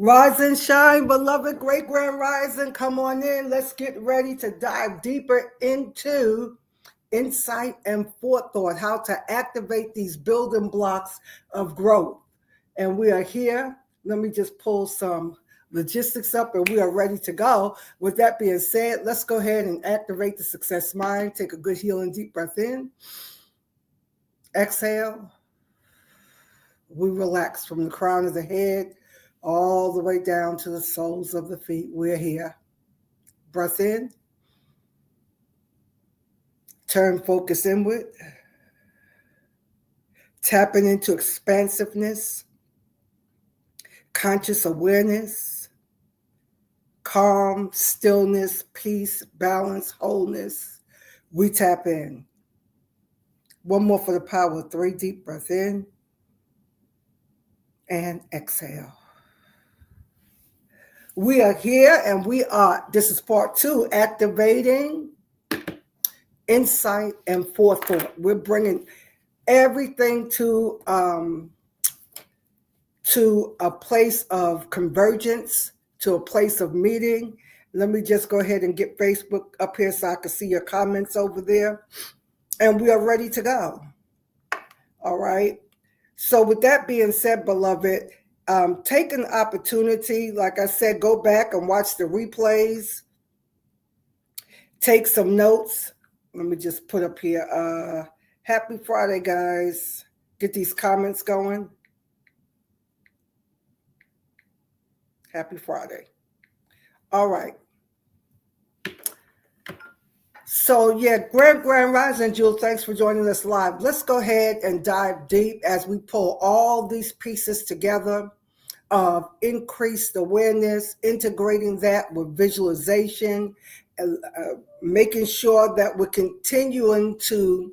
Rise and shine, beloved great grand rising. Come on in. Let's get ready to dive deeper into insight and forethought, how to activate these building blocks of growth. And we are here. Let me just pull some logistics up and we are ready to go. With that being said, let's go ahead and activate the success mind. Take a good healing deep breath in. Exhale. We relax from the crown of the head all the way down to the soles of the feet. We're here. Breath in. Turn focus inward. Tapping into expansiveness, conscious awareness, calm, stillness, peace, balance, wholeness. We tap in. One more for the power. 3 deep breath in and exhale. We are here and this is part 2, activating insight and forethought. We're bringing everything to a place of convergence, to a place of meeting. Let me just go ahead and get Facebook up here so I can see your comments over there. And we are ready to go. All right. So with that being said, beloved, take an opportunity, like I said, go back and watch the replays. Take some notes. Let me just put up here. Happy Friday, guys. Get these comments going. Happy Friday. All right. So yeah, Grand Rising, Jules, thanks for joining us live. Let's go ahead and dive deep as we pull all these pieces together of increased awareness, integrating that with visualization, making sure that we're continuing to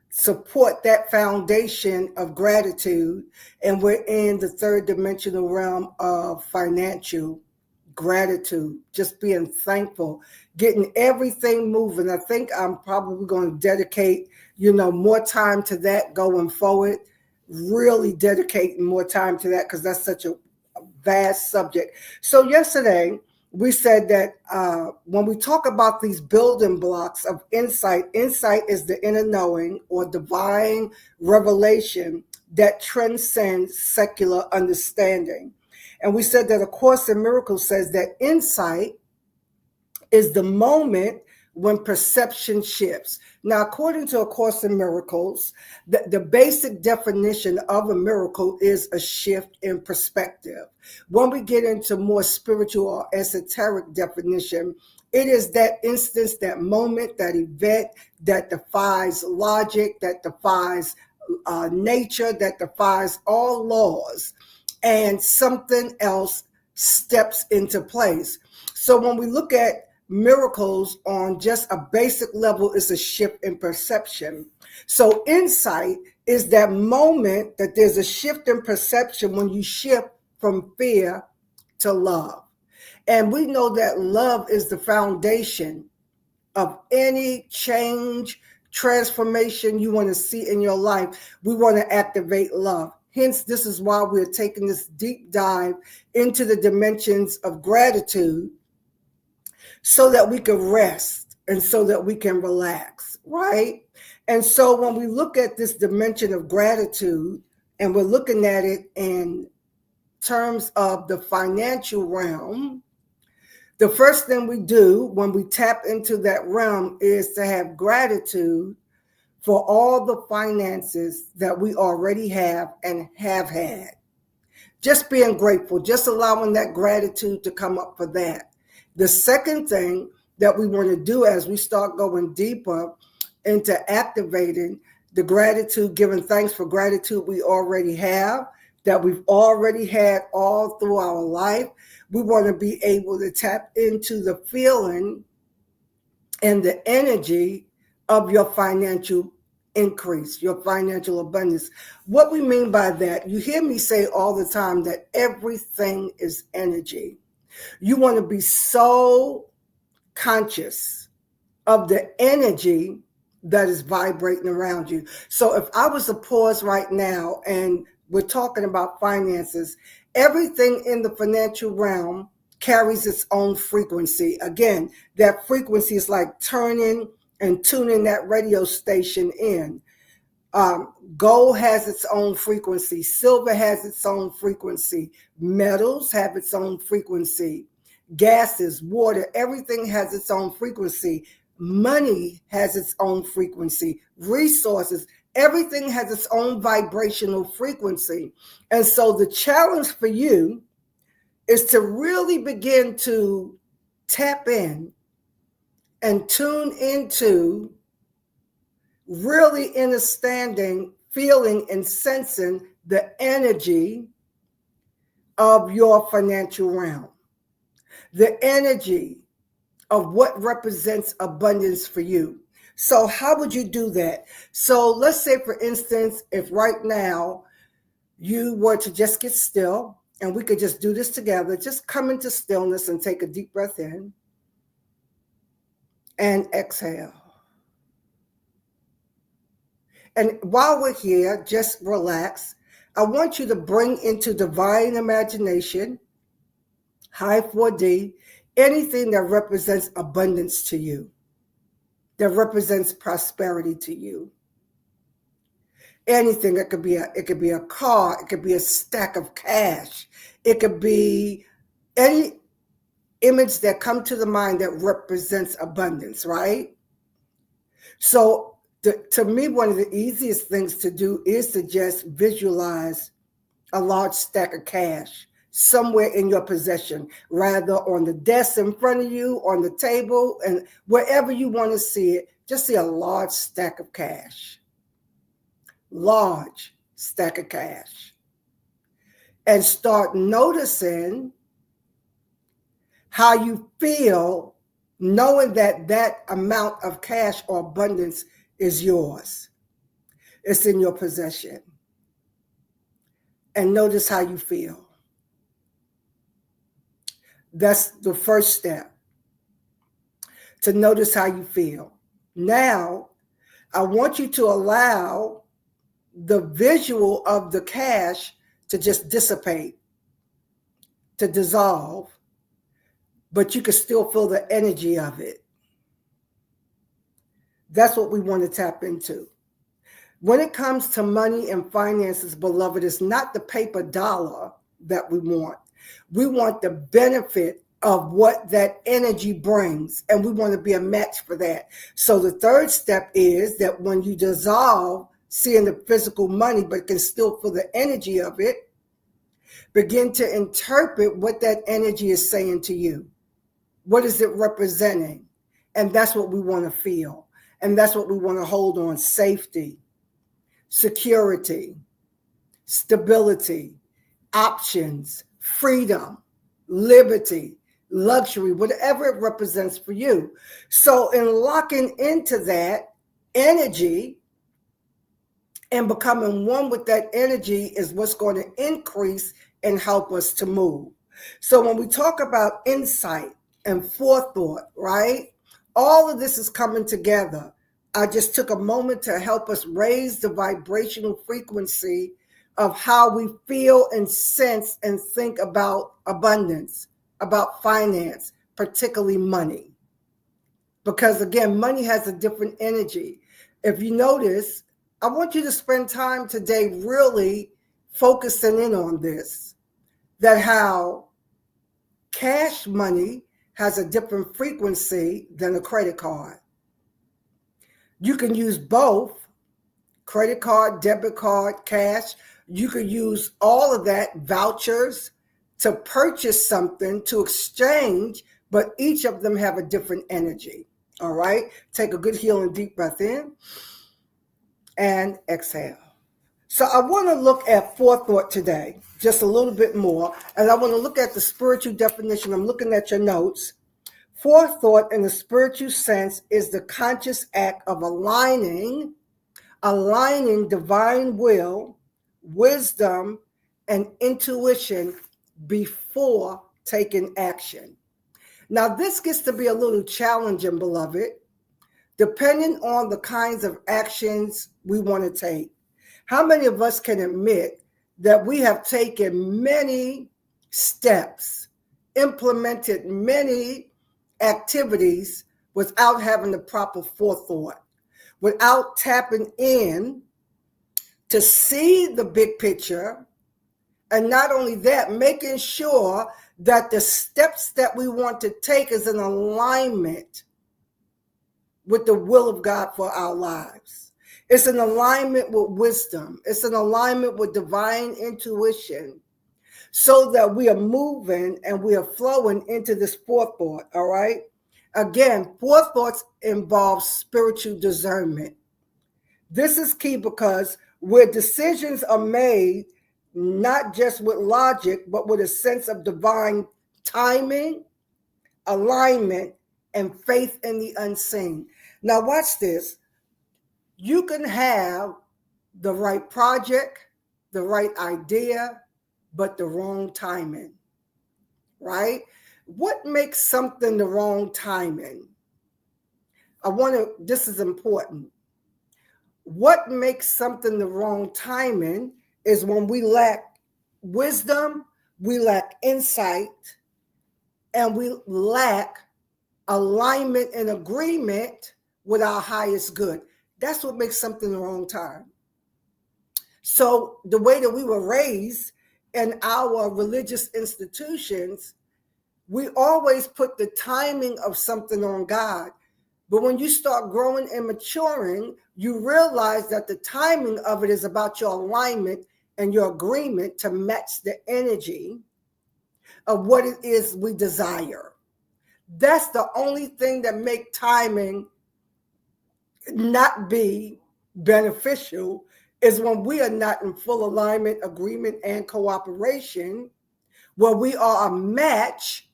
support that foundation of gratitude. And we're in the 3rd dimensional realm of financial gratitude, just being thankful, getting everything moving. I think I'm probably going to dedicate, more time to that going forward, really dedicating more time to that because that's such a vast subject. So yesterday, we said that when we talk about these building blocks of insight is the inner knowing or divine revelation that transcends secular understanding. And we said that A Course in Miracles says that insight is the moment when perception shifts. Now, according to A Course in Miracles, the basic definition of a miracle is a shift in perspective. When we get into more spiritual or esoteric definition, it is that instance, that moment, that event that defies logic, that defies nature, that defies all laws, and something else steps into place. So when we look at miracles on just a basic level, is a shift in perception. So insight is that moment that there's a shift in perception when you shift from fear to love. And we know that love is the foundation of any change, transformation you want to see in your life. We want to activate love. Hence, this is why we're taking this deep dive into the dimensions of gratitude, so that we can rest and so that we can relax, right? And so when we look at this dimension of gratitude and we're looking at it in terms of the financial realm, the first thing we do when we tap into that realm is to have gratitude for all the finances that we already have and have had. Just being grateful, just allowing that gratitude to come up for that. The second thing that we want to do as we start going deeper into activating the gratitude, giving thanks for gratitude we already have, that we've already had all through our life, we want to be able to tap into the feeling and the energy of your financial increase, your financial abundance. What we mean by that, you hear me say all the time that everything is energy. You want to be so conscious of the energy that is vibrating around you. So if I was to pause right now and we're talking about finances, Everything in the financial realm carries its own frequency. Again, that frequency is like turning and tuning that radio station in. Gold has its own frequency. Silver has its own frequency. Metals have its own frequency. Gases, water, everything has its own frequency. Money has its own frequency. Resources, everything has its own vibrational frequency. And so the challenge for you is to really begin to tap in and tune into really understanding, feeling, and sensing the energy of your financial realm, the energy of what represents abundance for you. So how would you do that? So let's say, for instance, if right now you were to just get still, and we could just do this together, just come into stillness and take a deep breath in and exhale. And while we're here, just relax. I want you to bring into divine imagination, high 4D, anything that represents abundance to you, that represents prosperity to you. Anything. It could be a car, it could be a stack of cash, it could be any image that comes to the mind that represents abundance, right? So to me, one of the easiest things to do is to just visualize a large stack of cash somewhere in your possession, rather on the desk in front of you, on the table, and wherever you want to see it. Just see a large stack of cash. Large stack of cash. And start noticing how you feel knowing that that amount of cash or abundance is yours. It's in your possession. And notice how you feel. That's the first step, to notice how you feel. Now, I want you to allow the visual of the cash to just dissipate, to dissolve, but you can still feel the energy of it. That's what we want to tap into. When it comes to money and finances, beloved, it's not the paper dollar that we want. We want the benefit of what that energy brings, and we want to be a match for that. So the third step is that when you dissolve seeing the physical money, but can still feel the energy of it, begin to interpret what that energy is saying to you. What is it representing? And that's what we want to feel. And that's what we want to hold on. Safety, security, stability, options, freedom, liberty, luxury, whatever it represents for you. So in locking into that energy and becoming one with that energy is what's going to increase and help us to move. So when we talk about insight and forethought, right? All of this is coming together. I just took a moment to help us raise the vibrational frequency of how we feel and sense and think about abundance, about finance, particularly money. Because again, money has a different energy. If you notice, I want you to spend time today really focusing in on this, that how cash money has a different frequency than a credit card. You can use both, credit card, debit card, cash. You could use all of that, vouchers, to purchase something, to exchange, but each of them have a different energy. All right? Take a good healing deep breath in and exhale. So I want to look at forethought today, just a little bit more, and I want to look at the spiritual definition. I'm looking at your notes. Forethought in the spiritual sense is the conscious act of aligning divine will, wisdom, and intuition before taking action. Now, this gets to be a little challenging, beloved, depending on the kinds of actions we want to take. How many of us can admit that we have taken many steps, implemented many activities without having the proper forethought, without tapping in to see the big picture. And not only that, making sure that the steps that we want to take is in alignment with the will of God for our lives. It's in alignment with wisdom. It's in alignment with divine intuition, so that we are moving and we are flowing into this forethought, all right? Again, forethoughts involve spiritual discernment. This is key because where decisions are made, not just with logic, but with a sense of divine timing, alignment, and faith in the unseen. Now watch this. You can have the right project, the right idea, but the wrong timing, right? What makes something the wrong timing? This is important. What makes something the wrong timing is when we lack wisdom, we lack insight, and we lack alignment and agreement with our highest good. That's what makes something the wrong time. So the way that we were raised in our religious institutions, we always put the timing of something on God. But when you start growing and maturing, you realize that the timing of it is about your alignment and your agreement to match the energy of what it is we desire. That's the only thing that make timing not be beneficial, is when we are not in full alignment, agreement, and cooperation, where we are a match,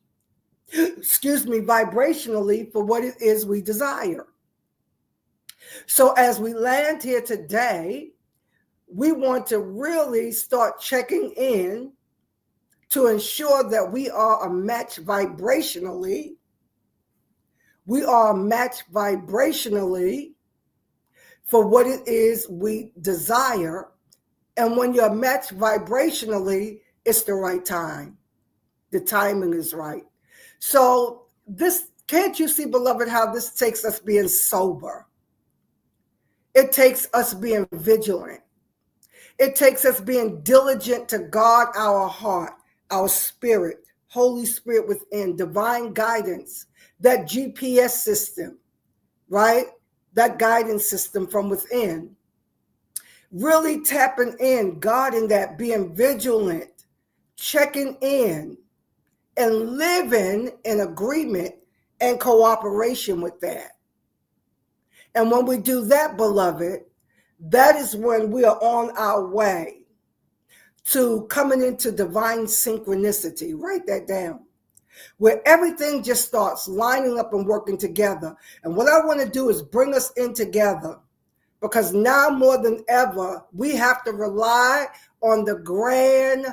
vibrationally for what it is we desire. So as we land here today, we want to really start checking in to ensure that we are a match vibrationally. We are a match vibrationally for what it is we desire. And when you're matched vibrationally, it's the right time. The timing is right. So can't you see, beloved, how this takes us being sober? It takes us being vigilant. It takes us being diligent to guard our heart, our spirit, Holy Spirit within, divine guidance, that GPS system, right? That guidance system from within. Really tapping in, guarding that, being vigilant, checking in, and living in agreement and cooperation with that. And when we do that, beloved, that is when we are on our way to coming into divine synchronicity. Write that down. Where everything just starts lining up and working together. And what I want to do is bring us in together, because now more than ever, we have to rely on the grand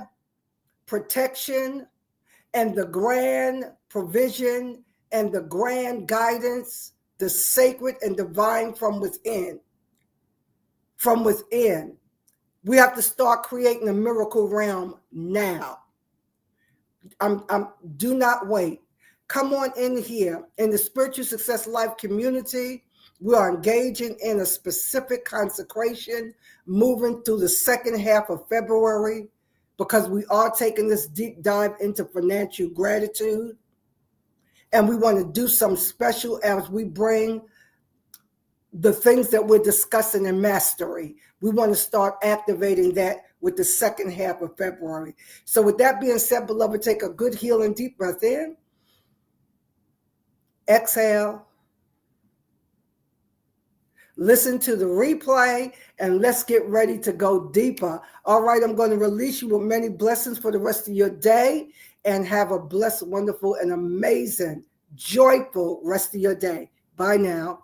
protection and the grand provision and the grand guidance, the sacred and divine from within. From within. We have to start creating a miracle realm now. Do not wait. Come on in here. In the Spiritual Success Life community, we are engaging in a specific consecration, moving through the second half of February, because we are taking this deep dive into financial gratitude. And we want to do some special as we bring the things that we're discussing in mastery. We want to start activating that with the second half of February. So with that being said, beloved, take a good healing deep breath in. Exhale. Listen to the replay, and let's get ready to go deeper. All right, I'm going to release you with many blessings for the rest of your day, and have a blessed, wonderful, and amazing, joyful rest of your day. Bye now.